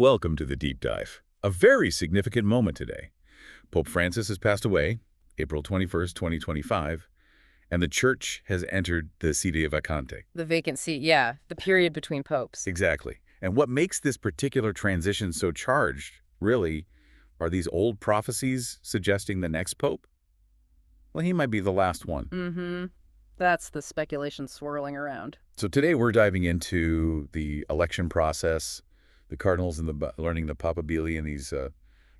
Welcome to the deep dive. A very significant moment today. Pope Francis has passed away, April 21st, 2025, and the Church has entered the Sede Vacante. The vacant seat, yeah, the period between popes. Exactly. And what makes this particular transition so charged, really, are these old prophecies suggesting the next pope? Well, he might be the last one. Mm-hmm. That's the speculation swirling around. So today we're diving into the election process, the cardinals and learning the papabili and these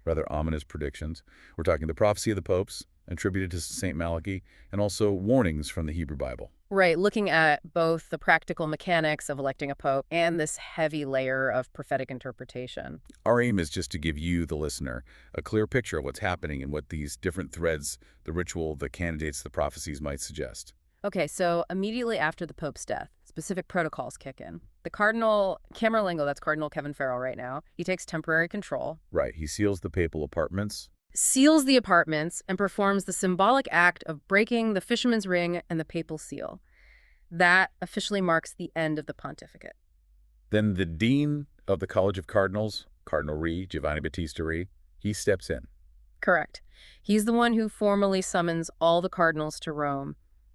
rather ominous predictions. We're talking the prophecy of the popes attributed to St. Malachi, and also warnings from the Hebrew Bible. Right, looking at both the practical mechanics of electing a pope and this heavy layer of prophetic interpretation. Our aim is just to give you, the listener, a clear picture of what's happening and what these different threads, the ritual, the candidates, the prophecies might suggest. Okay, so immediately after the pope's death, specific protocols kick in. The Cardinal Camerlengo, that's Cardinal Kevin Farrell right now, he takes temporary control. Right, he seals the papal apartments. Seals the apartments and performs the symbolic act of breaking the fisherman's ring and the papal seal. That officially marks the end of the pontificate. Then the dean of the College of Cardinals, Cardinal Re, Giovanni Battista Re, he steps in. Correct. He's the one who formally summons all the cardinals to Rome.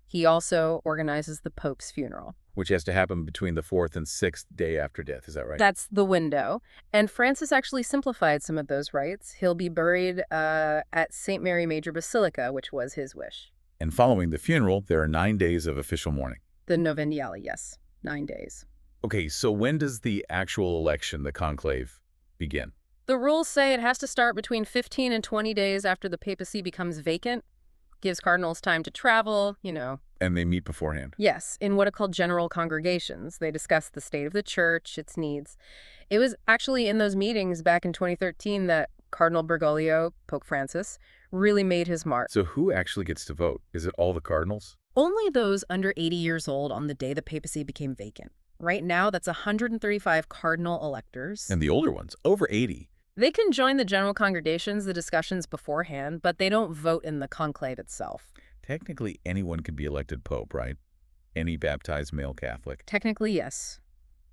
He also organizes the Pope's funeral. Which has to happen between the 4th and 6th day after death, is that right? That's the window. And Francis actually simplified some of those rites. He'll be buried at St. Mary Major Basilica, which was his wish. And following the funeral, there are 9 days of official mourning. The Novendiale, yes. 9 days. Okay, so when does the actual election, the conclave, begin? The rules say it has to start between 15 and 20 days after the papacy becomes vacant. Gives cardinals time to travel, And they meet beforehand. Yes, in what are called general congregations. They discuss the state of the church, its needs. It was actually in those meetings back in 2013 that Cardinal Bergoglio, Pope Francis, really made his mark. So who actually gets to vote? Is it all the cardinals? Only those under 80 years old on the day the papacy became vacant. Right now, that's 135 cardinal electors. And the older ones, over 80. They can join the general congregations, the discussions beforehand, but they don't vote in the conclave itself. Technically, anyone can be elected pope, right? Any baptized male Catholic. Technically, yes.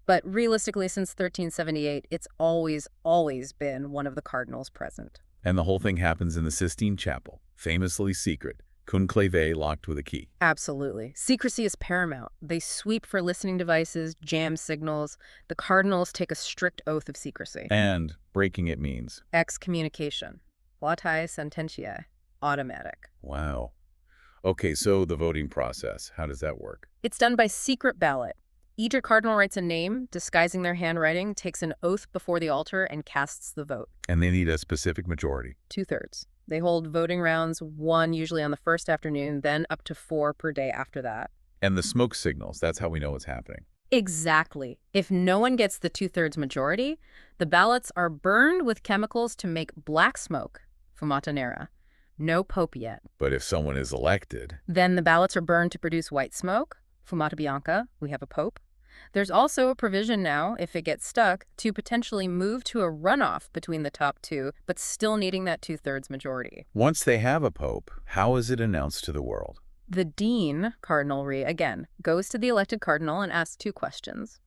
But realistically, since 1378, it's always been one of the cardinals present. And the whole thing happens in the Sistine Chapel, famously secret, conclave locked with a key. Absolutely. Secrecy is paramount. They sweep for listening devices, jam signals. The cardinals take a strict oath of secrecy. And breaking it means? Excommunication. Latae sententiae. Automatic. Wow. Okay, so the voting process, how does that work? It's done by secret ballot. Each cardinal writes a name, disguising their handwriting, takes an oath before the altar, and casts the vote. And they need a specific majority. 2/3. They hold voting rounds, 1 usually on the first afternoon, then up to 4 per day after that. And the smoke signals, that's how we know what's happening. Exactly. If no one gets the 2/3 majority, the ballots are burned with chemicals to make black smoke, fumata nera. No pope yet. But if someone is elected... Then the ballots are burned to produce white smoke, fumata bianca, we have a pope. There's also a provision now, if it gets stuck, to potentially move to a runoff between the top two, but still needing that 2/3 majority. Once they have a pope, how is it announced to the world? The dean, Cardinal Re, again, goes to the elected cardinal and asks 2 questions.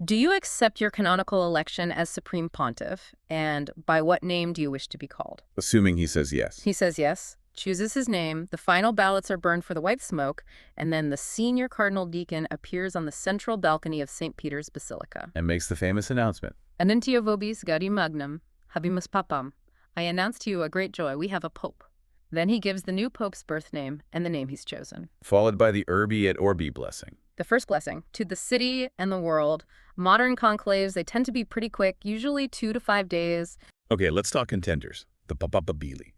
Do you accept your canonical election as Supreme Pontiff? And by what name do you wish to be called? Assuming he says yes. He says yes, chooses his name, the final ballots are burned for the white smoke, and then the senior cardinal deacon appears on the central balcony of St. Peter's Basilica. And makes the famous announcement. Annuncio vobis gaudium magnum, habemus papam. I announce to you a great joy, we have a pope. Then he gives the new pope's birth name and the name he's chosen. Followed by the Urbi et Orbi blessing. The first blessing, to the city and the world. Modern conclaves, they tend to be pretty quick, usually 2 to 5 days. Okay, let's talk contenders, the papabili,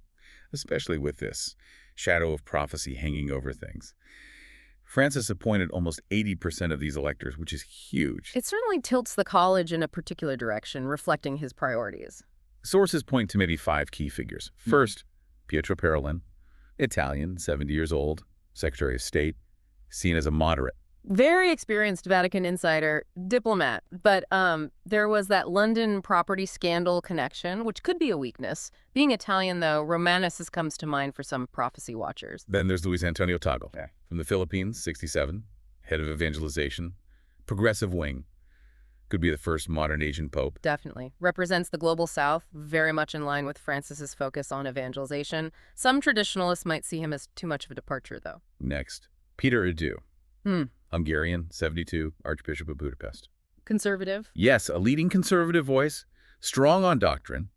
especially with this shadow of prophecy hanging over things. Francis appointed almost 80% of these electors, which is huge. It certainly tilts the college in a particular direction, reflecting his priorities. Sources point to maybe 5 key figures. First, Pietro Parolin, Italian, 70 years old, Secretary of State, seen as a moderate. Very experienced Vatican insider, diplomat. But there was that London property scandal connection, which could be a weakness. Being Italian, though, Romanicus comes to mind for some prophecy watchers. Then there's Luis Antonio Tagle, from the Philippines, 67, head of evangelization, progressive wing. Could be the first modern Asian pope. Definitely. Represents the global south, very much in line with Francis's focus on evangelization. Some traditionalists might see him as too much of a departure, though. Next, Peter Edu, Hmm. Hungarian, 72, Archbishop of Budapest. Conservative? Yes, a leading conservative voice, strong on doctrine,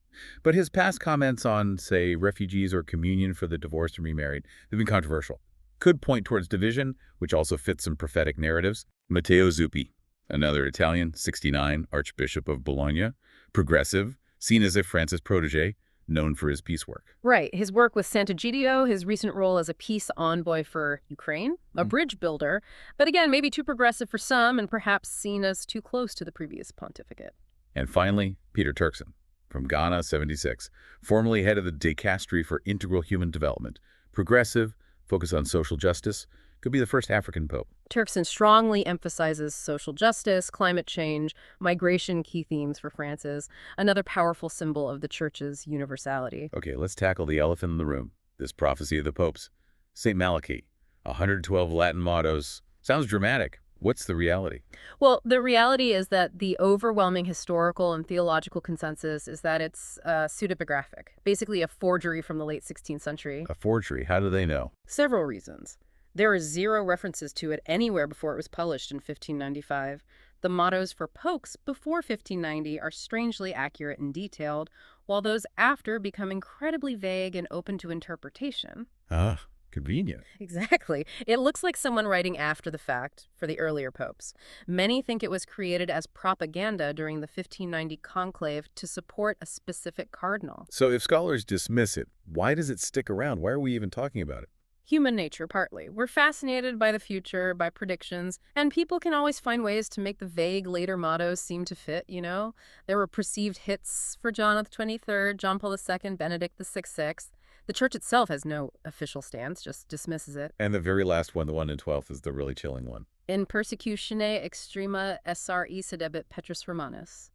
but his past comments on, say, refugees or communion for the divorced and remarried have been controversial. Could point towards division, which also fits some prophetic narratives. Matteo Zuppi, another Italian, 69, Archbishop of Bologna, progressive, seen as a Francis protege, known for his peace work. Right. His work with Sant'Egidio, his recent role as a peace envoy for Ukraine, a bridge builder, but again, maybe too progressive for some and perhaps seen as too close to the previous pontificate. And finally, Peter Turkson, from Ghana, 76, formerly head of the Dicastery for Integral Human Development, progressive, focused on social justice, could be the first African pope. Turkson strongly emphasizes social justice, climate change, migration, key themes for Francis, another powerful symbol of the Church's universality. Okay, let's tackle the elephant in the room, this prophecy of the popes. St. Malachi, 112 Latin mottos. Sounds dramatic. What's the reality? Well, the reality is that the overwhelming historical and theological consensus is that it's pseudepigraphic, basically a forgery from the late 16th century. A forgery. How do they know? Several reasons. There are zero references to it anywhere before it was published in 1595. The mottos for popes before 1590 are strangely accurate and detailed, while those after become incredibly vague and open to interpretation. Ah, convenient. Exactly. It looks like someone writing after the fact for the earlier popes. Many think it was created as propaganda during the 1590 conclave to support a specific cardinal. So if scholars dismiss it, why does it stick around? Why are we even talking about it? Human nature, partly. We're fascinated by the future, by predictions, and people can always find ways to make the vague later mottos seem to fit, you know? There were perceived hits for John the 23rd, John Paul II, Benedict the 66th. The Church itself has no official stance, just dismisses it. And the very last one, the one in 12th, is the really chilling one. In persecutione extrema SRE sedebit Petrus Romanus.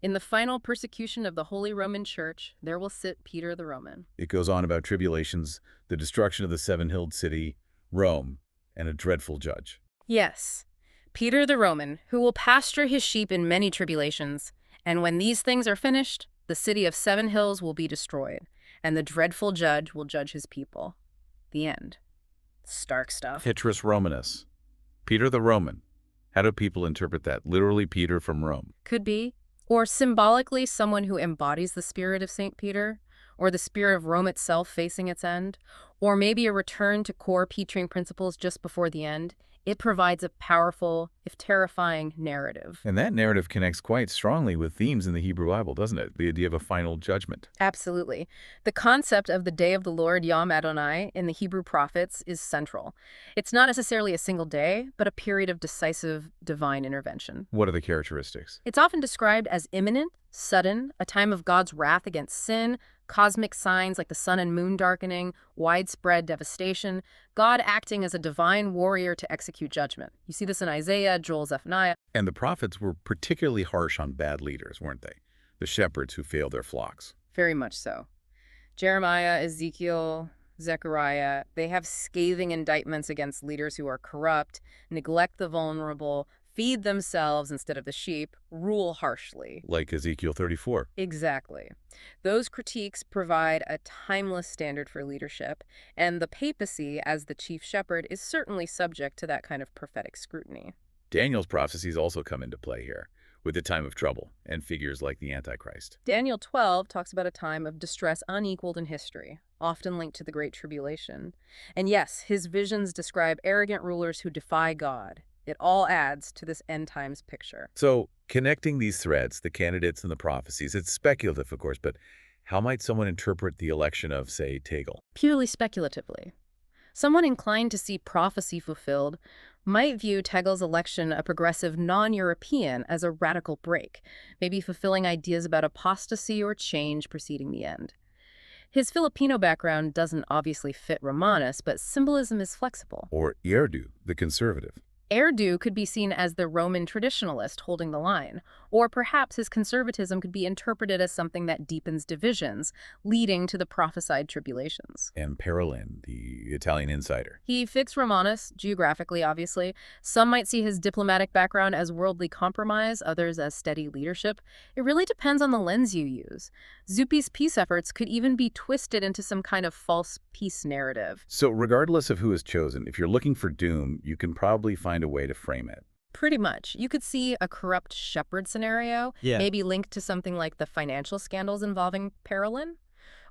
In the final persecution of the Holy Roman Church, there will sit Peter the Roman. It goes on about tribulations, the destruction of the seven-hilled city, Rome, and a dreadful judge. Yes, Peter the Roman, who will pasture his sheep in many tribulations. And when these things are finished, the city of seven hills will be destroyed, and the dreadful judge will judge his people. The end. Stark stuff. Petrus Romanus. Peter the Roman. How do people interpret that? Literally Peter from Rome. Could be. Or symbolically someone who embodies the spirit of St. Peter, or the spirit of Rome itself facing its end, or maybe a return to core Petrine principles just before the end. It provides a powerful, if terrifying, narrative. And that narrative connects quite strongly with themes in the Hebrew Bible, doesn't it? The idea of a final judgment. Absolutely. The concept of the day of the Lord, Yom Adonai, in the Hebrew prophets is central. It's not necessarily a single day, but a period of decisive divine intervention. What are the characteristics? It's often described as imminent, sudden, a time of God's wrath against sin, cosmic signs like the sun and moon darkening, widespread devastation, God acting as a divine warrior to execute judgment. You see this in Isaiah, Joel, Zephaniah. And the prophets were particularly harsh on bad leaders, weren't they? The shepherds who failed their flocks. Very much so. Jeremiah, Ezekiel, Zechariah, they have scathing indictments against leaders who are corrupt, neglect the vulnerable, feed themselves instead of the sheep, rule harshly. Like Ezekiel 34. Exactly. Those critiques provide a timeless standard for leadership, and the papacy, as the chief shepherd, is certainly subject to that kind of prophetic scrutiny. Daniel's prophecies also come into play here, with the time of trouble and figures like the Antichrist. Daniel 12 talks about a time of distress unequaled in history, often linked to the Great Tribulation. And yes, his visions describe arrogant rulers who defy God. It all adds to this end times picture. So, connecting these threads, the candidates and the prophecies, it's speculative, of course, but how might someone interpret the election of, say, Tegel? Purely speculatively. Someone inclined to see prophecy fulfilled might view Tegel's election a progressive non-European as a radical break, maybe fulfilling ideas about apostasy or change preceding the end. His Filipino background doesn't obviously fit Romanus, but symbolism is flexible. Or Erdo, the conservative. Erdo could be seen as the Roman traditionalist holding the line, Or perhaps his conservatism could be interpreted as something that deepens divisions, leading to the prophesied tribulations. And Parolin, the Italian insider. He fixed Romanus, geographically, obviously. Some might see his diplomatic background as worldly compromise, others as steady leadership. It really depends on the lens you use. Zuppi's peace efforts could even be twisted into some kind of false peace narrative. So regardless of who is chosen, if you're looking for doom, you can probably find a way to frame it. Pretty much. You could see a corrupt shepherd scenario, Yeah. maybe linked to something like the financial scandals involving Parolin,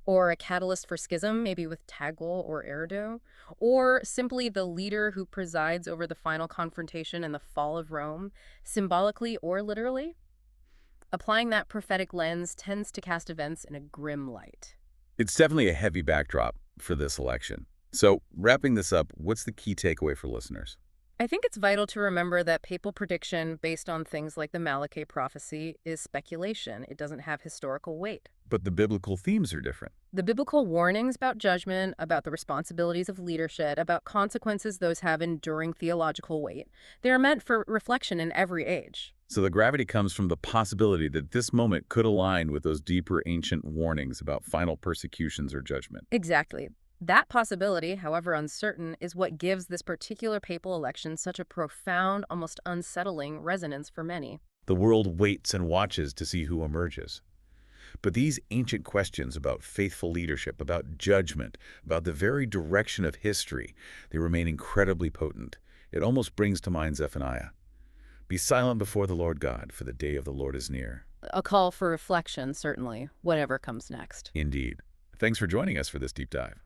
or a catalyst for schism, maybe with Tagl or Erdo, or simply the leader who presides over the final confrontation and the fall of Rome, symbolically or literally. Applying that prophetic lens tends to cast events in a grim light. It's definitely a heavy backdrop for this election. So wrapping this up, what's the key takeaway for listeners? I think it's vital to remember that papal prediction based on things like the Malachi prophecy is speculation. It doesn't have historical weight. But the biblical themes are different. The biblical warnings about judgment, about the responsibilities of leadership, about consequences those have enduring theological weight, they are meant for reflection in every age. So the gravity comes from the possibility that this moment could align with those deeper ancient warnings about final persecutions or judgment. Exactly. That possibility, however uncertain, is what gives this particular papal election such a profound, almost unsettling resonance for many. The world waits and watches to see who emerges. But these ancient questions about faithful leadership, about judgment, about the very direction of history, they remain incredibly potent. It almost brings to mind Zephaniah. Be silent before the Lord God, for the day of the Lord is near. A call for reflection, certainly, whatever comes next. Indeed. Thanks for joining us for this deep dive.